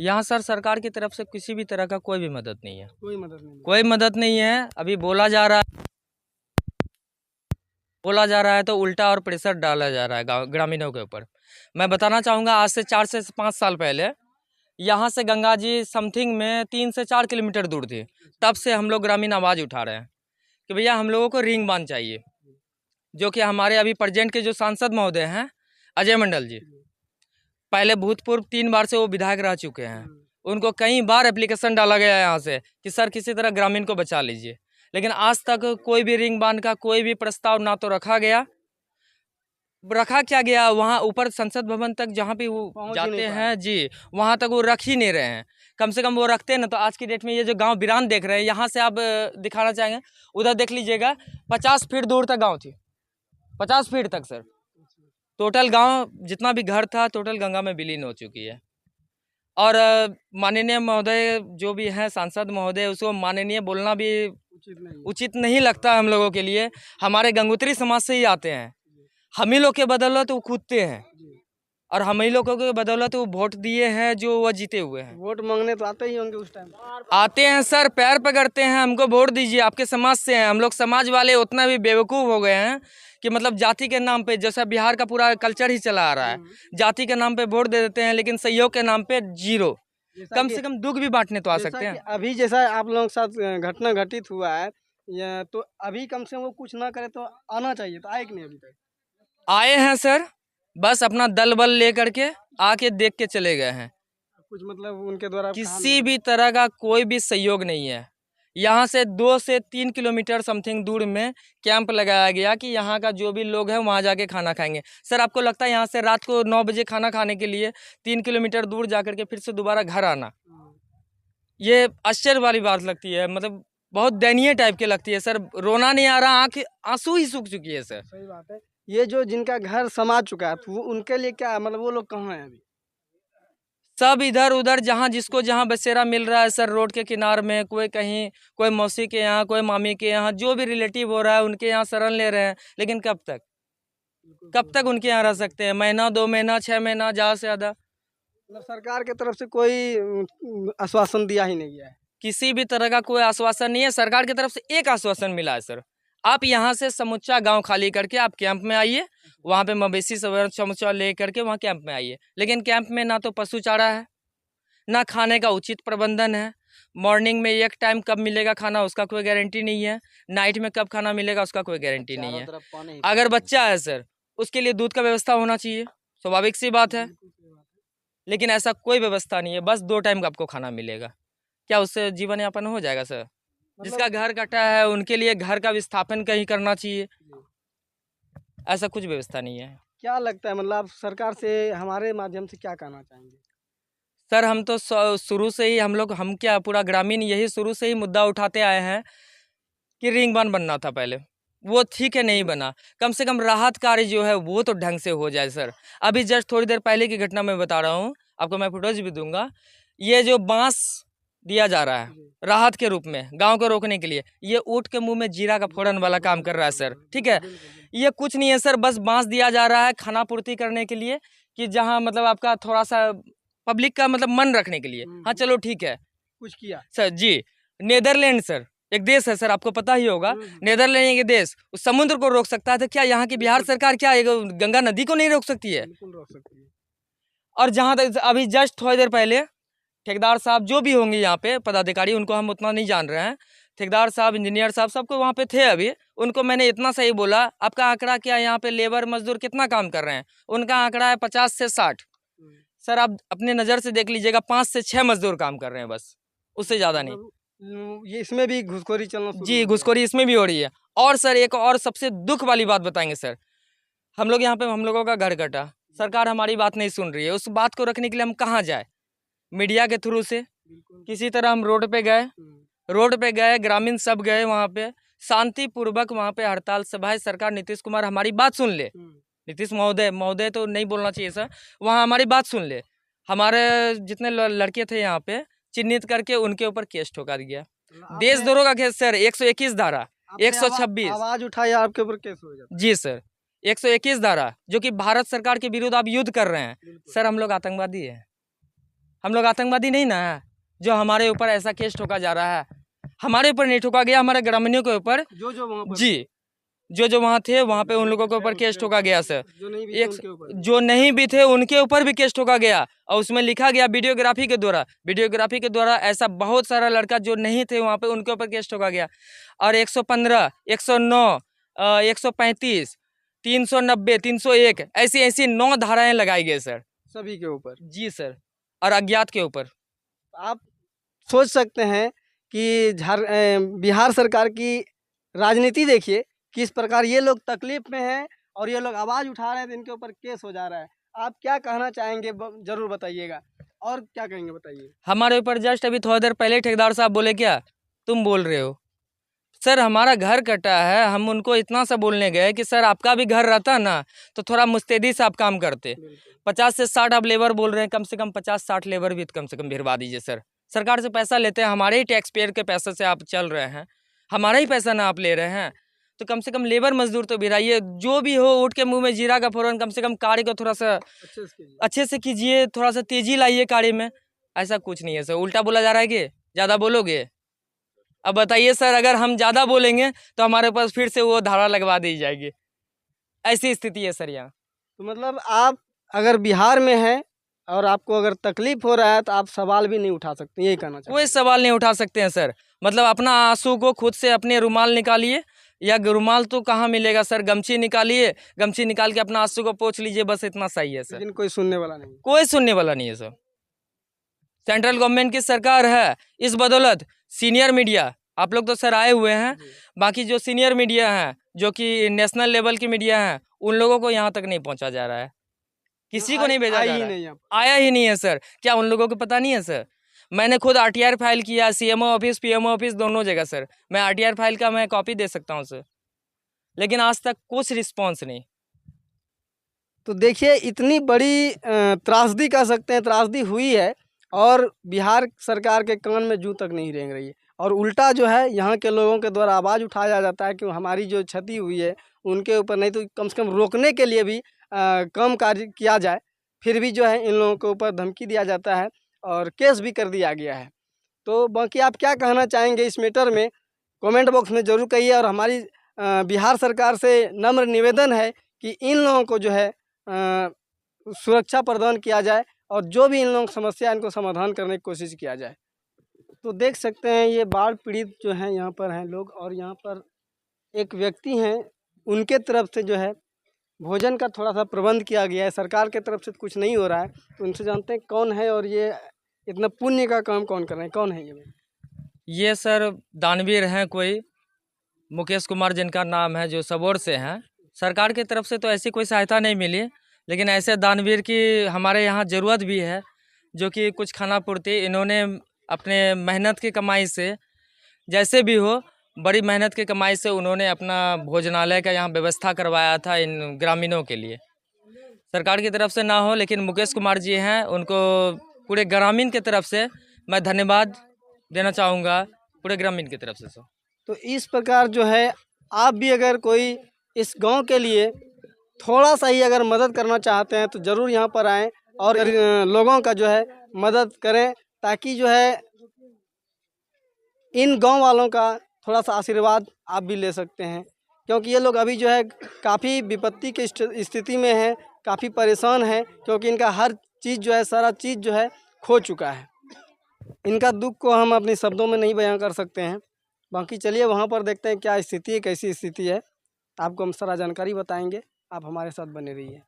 यहाँ सर सरकार की तरफ से किसी भी तरह का कोई भी मदद नहीं है, कोई मदद नहीं। कोई मदद नहीं है। अभी बोला जा रहा है तो उल्टा और प्रेशर डाला जा रहा है ग्रामीणों के ऊपर। मैं बताना चाहूँगा, आज से 4 से 5 साल पहले यहाँ से गंगा जी समथिंग में 3 से 4 किलोमीटर दूर थी। तब से हम लोग ग्रामीण आवाज़ उठा रहे हैं कि भैया हम लोगों को रिंग बांध चाहिए, जो कि हमारे अभी प्रेजेंट के जो सांसद महोदय हैं अजय मंडल जी, पहले भूतपूर्व 3 बार से वो विधायक रह चुके हैं। उनको कई बार एप्लीकेशन डाला गया है यहाँ से कि सर किसी तरह ग्रामीण को बचा लीजिए, लेकिन आज तक कोई भी रिंग बांध का कोई भी प्रस्ताव ना तो रखा क्या गया। वहाँ ऊपर संसद भवन तक जहाँ पे वो जाते हैं जी, वहाँ तक वो रख ही नहीं रहे हैं। कम से कम वो रखते हैं ना तो आज की डेट में ये जो गांव बिरान देख रहे हैं, यहाँ से आप दिखाना चाहेंगे, उधर देख लीजिएगा, 50 फीट दूर तक गाँव थी, 50 फीट तक सर। टोटल गांव जितना भी घर था टोटल गंगा में विलीन हो चुकी है। और माननीय महोदय जो भी हैं सांसद महोदय, उसको माननीय बोलना भी उचित नहीं लगता हम लोगों के लिए। हमारे गंगोत्री समाज से ही आते हैं, हम ही लोग के बदौलत वो कूदते हैं और हम ही लोगों के बदौलत वो वोट दिए हैं, जो वो जीते हुए हैं। वोट मांगने तो आते ही होंगे उस टाइम। आते हैं सर, पैर पकड़ते हैं, हमको वोट दीजिए, आपके समाज से हैं। हम लोग समाज वाले उतना भी बेवकूफ़ हो गए हैं कि मतलब जाति के नाम पे, जैसा बिहार का पूरा कल्चर ही चला आ रहा है, जाति के नाम पे वोट दे देते हैं, लेकिन सहयोग के नाम पे जीरो। कम से कम दुख भी बांटने तो आ सकते हैं। अभी जैसा आप लोगों के साथ घटना घटित हुआ है, तो अभी कम से कम वो कुछ ना करे तो आना चाहिए, तो आए कि नहीं अभी तक? आए हैं सर, बस अपना दल बल लेकर के आके देख के चले गए हैं। कुछ मतलब उनके द्वारा किसी भी तरह का कोई भी सहयोग नहीं है। यहाँ से 2 से 3 किलोमीटर समथिंग दूर में कैंप लगाया गया कि यहाँ का जो भी लोग हैं वहाँ जाके खाना खाएंगे। सर आपको लगता है यहाँ से रात को 9 बजे खाना खाने के लिए 3 किलोमीटर दूर जाकर के फिर से दोबारा घर आना, ये आश्चर्य वाली बात लगती है। मतलब बहुत दयनीय टाइप की लगती है सर, रोना नहीं आ रहा, आंसू ही सूख चुकी है सर। सही बात है। ये जो जिनका घर समा चुका है तो उनके लिए क्या, मतलब वो लोग कहाँ हैं अभी? सब इधर उधर जहाँ जिसको जहाँ बसेरा मिल रहा है सर, रोड के किनारे में, कोई कहीं, कोई मौसी के यहाँ, कोई मामी के यहाँ, जो भी रिलेटिव हो रहा है उनके यहाँ शरण ले रहे हैं। लेकिन कब तक उनके यहाँ रह सकते हैं? महीना, 2 महीना, 6 महीना, ज़्यादा से ज़्यादा। मतलब सरकार की तरफ से कोई आश्वासन दिया ही नहीं गया है? किसी भी तरह का कोई आश्वासन नहीं है। सरकार की तरफ से एक आश्वासन मिला है सर, आप यहाँ से समूचा गांव खाली करके आप कैंप में आइए, वहाँ पे मवेशी समूचा ले करके वहाँ कैंप में आइए। लेकिन कैंप में ना तो पशु चारा है, ना खाने का उचित प्रबंधन है। मॉर्निंग में एक टाइम कब मिलेगा खाना उसका कोई गारंटी नहीं है, नाइट में कब खाना मिलेगा उसका कोई गारंटी नहीं है। अगर बच्चा है सर, उसके लिए दूध का व्यवस्था होना चाहिए, स्वाभाविक सी बात है, लेकिन ऐसा कोई व्यवस्था नहीं है। बस 2 टाइम आपको खाना मिलेगा, क्या उससे जीवन यापन हो जाएगा सर? जिसका घर कटा है उनके लिए घर का विस्थापन कहीं करना चाहिए, ऐसा कुछ व्यवस्था नहीं है। क्या लगता है, मतलब आप सरकार से हमारे माध्यम से क्या कहना चाहेंगे? सर हम तो शुरू से ही हम क्या पूरा ग्रामीण यही शुरू से ही मुद्दा उठाते आए हैं कि रिंग बांध बनना था पहले, वो ठीक है नहीं बना, कम से कम राहत कार्य जो है वो तो ढंग से हो जाए सर। अभी जस्ट थोड़ी देर पहले की घटना मैं बता रहा हूँ आपको, मैं फुटेज भी दूंगा। ये जो बांस दिया जा रहा है राहत के रूप में गांव को रोकने के लिए, ये ऊँट के मुंह में जीरा का फोड़न वाला काम कर रहा है सर, ठीक है। ये कुछ नहीं है सर, बस बांस दिया जा रहा है खाना पूर्ति करने के लिए, कि जहाँ मतलब आपका थोड़ा सा पब्लिक का मतलब मन रखने के लिए। हाँ चलो ठीक है, कुछ किया सर जी। नेदरलैंड सर एक देश है सर, आपको पता ही होगा, नेदरलैंड के देश उस समुद्र को रोक सकता है, तो क्या यहाँ की बिहार सरकार क्या गंगा नदी को नहीं रोक सकती है? बिल्कुल रोक सकती है। और जहाँ तक अभी जस्ट थोड़ी देर पहले ठेकेदार साहब जो भी होंगे यहाँ पे पदाधिकारी, उनको हम उतना नहीं जान रहे हैं, ठेकेदार साहब, इंजीनियर साहब, सबको वहाँ पे थे अभी, उनको मैंने इतना सही बोला, आपका आंकड़ा क्या यहाँ पे लेबर मजदूर कितना काम कर रहे हैं? उनका आंकड़ा है 50 से 60। सर आप अपने नज़र से देख लीजिएगा, 5 से 6 मजदूर काम कर रहे हैं बस, उससे ज़्यादा नहीं। ये इसमें भी घुसखोरी चलना जी, घुसखोरी इसमें भी हो रही है। और सर एक और सबसे दुख वाली बात बताएंगे सर, हम लोग यहाँ पे हम लोगों का घर कटा, सरकार हमारी बात नहीं सुन रही है। उस बात को रखने के लिए हम कहाँ जाए? मीडिया के थ्रू से किसी तरह हम रोड पे गए, ग्रामीण सब गए वहाँ पे, शांतिपूर्वक वहाँ पे हड़ताल सभाएं। सरकार, नीतीश कुमार हमारी बात सुन ले, नीतीश महोदय तो नहीं बोलना चाहिए सर, वहाँ हमारी बात सुन ले। हमारे जितने लड़के थे यहाँ पे चिन्हित करके उनके ऊपर केस ठोका दिया, देशद्रोह का केस सर, 121 धारा, 126 आवाज उठाई, आपके ऊपर केस हो जाता। जी सर, 121 धारा, जो कि भारत सरकार के विरुद्ध आप युद्ध कर रहे हैं सर। हम लोग आतंकवादी हैं, हम लोग आतंकवादी नहीं ना है जो हमारे ऊपर ऐसा केस ठोका जा रहा है। हमारे ऊपर नहीं ठोका गया, हमारे ग्रामीणों के ऊपर जो वहाँ पर जी जो वहाँ थे वहाँ पे उन लोगों के ऊपर केस ठोका गया सर। जो नहीं भी थे एक उनके ऊपर जो नहीं भी थे उनके ऊपर भी केस ठोका गया और उसमें लिखा गया वीडियोग्राफी के द्वारा ऐसा बहुत सारा लड़का जो नहीं थे वहाँ पे उनके ऊपर केस ठोका गया। और 115, 109, 135, 390, 301 ऐसी 9 धाराएं लगाई गई सर सभी के ऊपर। जी सर, और अज्ञात के ऊपर। आप सोच सकते हैं कि बिहार सरकार की राजनीति देखिए किस प्रकार ये लोग तकलीफ में हैं और ये लोग आवाज़ उठा रहे हैं तो इनके ऊपर केस हो जा रहा है। आप क्या कहना चाहेंगे जरूर बताइएगा, और क्या कहेंगे बताइए। हमारे ऊपर जस्ट अभी थोड़ी देर पहले ठेकेदार साहब बोले क्या तुम बोल रहे हो सर, हमारा घर कटा है। हम उनको इतना सा बोलने गए कि सर आपका भी घर रहता ना तो थोड़ा मुस्तैदी से आप काम करते। 50 से 60 आप लेबर बोल रहे हैं, कम से कम 50-60 लेबर भी कम से कम भिड़वा दीजिए सर। सरकार से पैसा लेते हैं, हमारे ही टैक्स पेयर के पैसे से आप चल रहे हैं, हमारा ही पैसा ना आप ले रहे हैं तो कम से कम लेबर मजदूर तो भिड़ाइए। जो भी हो उठ के मुंह में जीरा का फौरन कम से कम कार्य को थोड़ा सा अच्छे से कीजिए, थोड़ा सा तेजी लाइए कार्य में। ऐसा कुछ नहीं है सर, उल्टा बोला जा रहा है कि ज़्यादा बोलोगे। अब बताइए सर, अगर हम ज़्यादा बोलेंगे तो हमारे पास फिर से वो धारा लगवा दी जाएगी। ऐसी स्थिति है सर यहाँ। तो मतलब आप अगर बिहार में हैं और आपको अगर तकलीफ हो रहा है तो आप सवाल भी नहीं उठा सकते, यही कहना चाहिए। कोई सवाल नहीं उठा सकते हैं सर। मतलब अपना आंसू को खुद से अपने रुमाल निकालिए, या रुमाल तो कहाँ मिलेगा सर, गमछी निकालिए, गमछी निकाल के अपना आंसू को पोंछ लीजिए, बस इतना सही है सर। लेकिन कोई सुनने वाला नहीं। कोई सुनने वाला नहीं है सर। सेंट्रल गवर्नमेंट की सरकार है, इस बदौलत सीनियर मीडिया आप लोग तो सर आए हुए हैं, बाकी जो सीनियर मीडिया हैं जो कि नेशनल लेवल की मीडिया हैं उन लोगों को यहाँ तक नहीं पहुँचा जा रहा है, किसी को नहीं भेजा जा रहा है, आया ही नहीं है सर। क्या उन लोगों को पता नहीं है सर? मैंने खुद RTR फाइल किया, CMO ऑफिस PMO ऑफिस दोनों जगह सर। मैं RTR फाइल का मैं कॉपी दे सकता हूँ सर, लेकिन आज तक कुछ रिस्पॉन्स नहीं। तो देखिए इतनी बड़ी त्रासदी कह सकते हैं, त्रासदी हुई है और बिहार सरकार के कान में जूं तक नहीं रेंग रही है, और उल्टा जो है यहाँ के लोगों के द्वारा आवाज़ उठाया जाता है कि हमारी जो क्षति हुई है उनके ऊपर नहीं तो कम से कम रोकने के लिए भी कम कार्य किया जाए। फिर भी जो है इन लोगों के ऊपर धमकी दिया जाता है और केस भी कर दिया गया है। तो बाकी आप क्या कहना चाहेंगे इस मैटर में, कमेंट बॉक्स में ज़रूर कहिए। और हमारी बिहार सरकार से नम्र निवेदन है कि इन लोगों को जो है सुरक्षा प्रदान किया जाए और जो भी इन लोगों की समस्या इनको समाधान करने की कोशिश किया जाए। तो देख सकते हैं ये बाढ़ पीड़ित जो हैं यहाँ पर हैं लोग, और यहाँ पर एक व्यक्ति हैं, उनके तरफ से जो है भोजन का थोड़ा सा प्रबंध किया गया है। सरकार के तरफ से कुछ नहीं हो रहा है, तो उनसे जानते हैं कौन है और ये इतना पुण्य का काम कौन कर रहे हैं, कौन है ये सर दानवीर हैं कोई, मुकेश कुमार जिनका नाम है, जो सबौर से हैं। सरकार की तरफ से तो ऐसी कोई सहायता नहीं मिली, लेकिन ऐसे दानवीर की हमारे यहाँ ज़रूरत भी है, जो कि कुछ खाना पूर्ति इन्होंने अपने मेहनत की कमाई से, जैसे भी हो बड़ी मेहनत की कमाई से उन्होंने अपना भोजनालय का यहाँ व्यवस्था करवाया था इन ग्रामीणों के लिए। सरकार की तरफ से ना हो, लेकिन मुकेश कुमार जी हैं, उनको पूरे ग्रामीण की तरफ से मैं धन्यवाद देना चाहूँगा, पूरे ग्रामीण की तरफ से सर। तो इस प्रकार जो है आप भी अगर कोई इस गांव के लिए थोड़ा सा ही अगर मदद करना चाहते हैं तो ज़रूर यहाँ पर आएँ और लोगों का जो है मदद करें, ताकि जो है इन गांव वालों का थोड़ा सा आशीर्वाद आप भी ले सकते हैं। क्योंकि ये लोग अभी जो है काफ़ी विपत्ति की स्थिति में हैं, काफ़ी परेशान हैं, क्योंकि इनका हर चीज़ जो है, सारा चीज़ जो है खो चुका है। इनका दुख को हम अपने शब्दों में नहीं बयां कर सकते हैं। बाकी चलिए वहाँ पर देखते हैं क्या स्थिति है, कैसी स्थिति है, आपको हम सारा जानकारी बताएंगे। आप हमारे साथ बने रहिए।